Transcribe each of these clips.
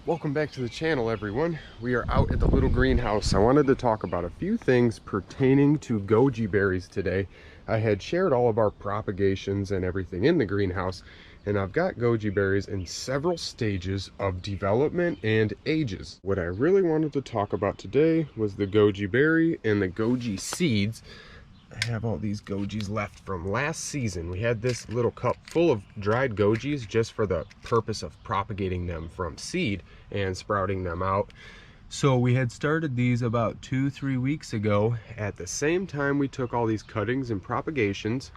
Welcome back to the channel, everyone. We are out at the little greenhouse. I wanted to talk about a few things pertaining to goji berries today. I had shared all of our propagations and everything in the greenhouse, and I've got goji berries in several stages of development and ages. What I really wanted to talk about today was the goji berry and the goji seeds. I have all these gojis left from last season. We had this little cup full of dried gojis just for the purpose of propagating them from seed and sprouting them out. So we had started these about 2-3 weeks ago. At the same time we took all these cuttings and propagations.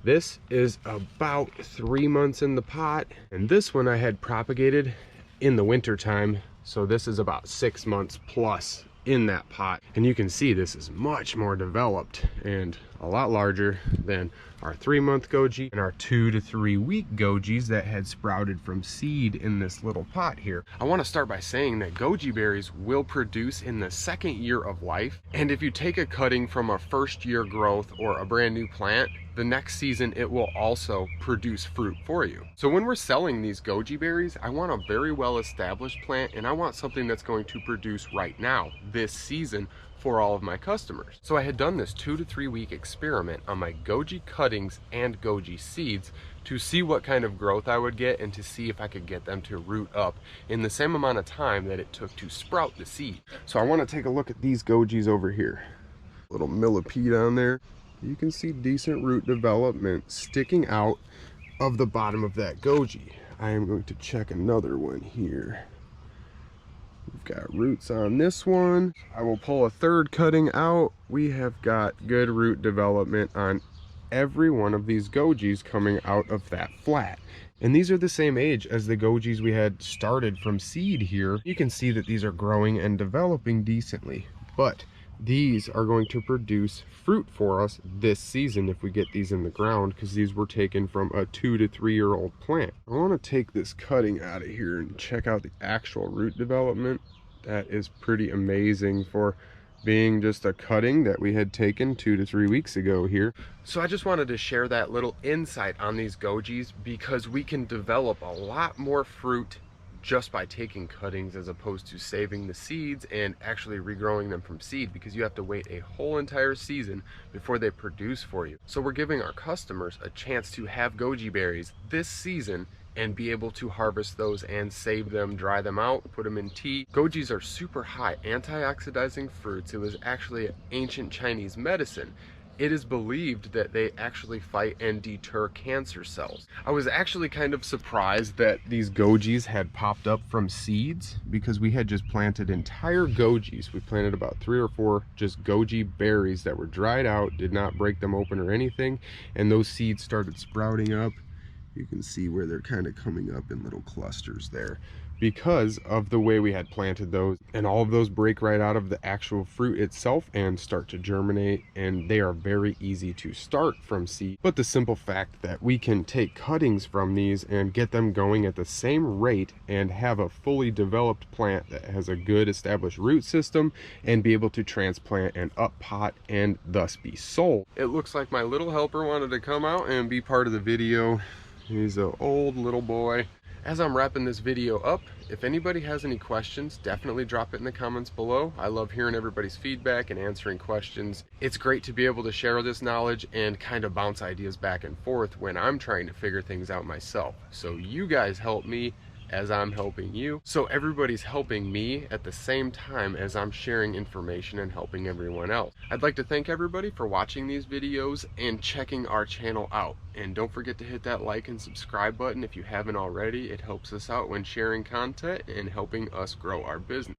This is about 3 months in the pot, and this one I had propagated in the winter time. So this is about 6 months plus in that pot, and you can see this is much more developed and a lot larger than our 3-month goji and our 2 to 3 week gojis that had sprouted from seed in this little pot here. I want to start by saying that goji berries will produce in the second year of life, and if you take a cutting from a first year growth or a brand new plant, the next season it will also produce fruit for you. So when we're selling these goji berries, I want a very well established plant, and I want something that's going to produce right now, this season, for all of my customers. So I had done this 2 to 3 week experiment on my goji cuttings and goji seeds to see what kind of growth I would get and to see if I could get them to root up in the same amount of time that it took to sprout the seed. So I want to take a look at these gojis over here. Little millipede on there. You can see decent root development sticking out of the bottom of that goji. I am going to check another one here. We've got roots on this one. I will pull a third cutting out. We have got good root development on every one of these gojis coming out of that flat. And these are the same age as the gojis we had started from seed here. You can see that these are growing and developing decently, but these are going to produce fruit for us this season if we get these in the ground, because these were taken from a 2 to 3 year old plant. I want to take this cutting out of here and check out the actual root development. That is pretty amazing for being just a cutting that we had taken 2 to 3 weeks ago here. So I just wanted to share that little insight on these gojis, because we can develop a lot more fruit just by taking cuttings as opposed to saving the seeds and actually regrowing them from seed, because you have to wait a whole entire season before they produce for you. So we're giving our customers a chance to have goji berries this season and be able to harvest those and save them, dry them out, put them in tea. Gojis are super high antioxidizing fruits. It was actually an ancient Chinese medicine. It is believed that they actually fight and deter cancer cells. I was actually kind of surprised that these gojis had popped up from seeds, because we had just planted entire gojis. We planted about 3 or 4 just goji berries that were dried out, did not break them open or anything, and those seeds started sprouting up. You can see where they're kind of coming up in little clusters there, because of the way we had planted those, and all of those break right out of the actual fruit itself and start to germinate, and they are very easy to start from seed. But the simple fact that we can take cuttings from these and get them going at the same rate and have a fully developed plant that has a good established root system and be able to transplant and up pot and thus be sold. It looks like my little helper wanted to come out and be part of the video. He's an old little boy. As I'm wrapping this video up, if anybody has any questions, definitely drop it in the comments below. I love hearing everybody's feedback and answering questions. It's great to be able to share this knowledge and kind of bounce ideas back and forth when I'm trying to figure things out myself. So you guys help me as I'm helping you. So everybody's helping me at the same time as I'm sharing information and helping everyone else. I'd like to thank everybody for watching these videos and checking our channel out. And don't forget to hit that like and subscribe button if you haven't already. It helps us out when sharing content and helping us grow our business.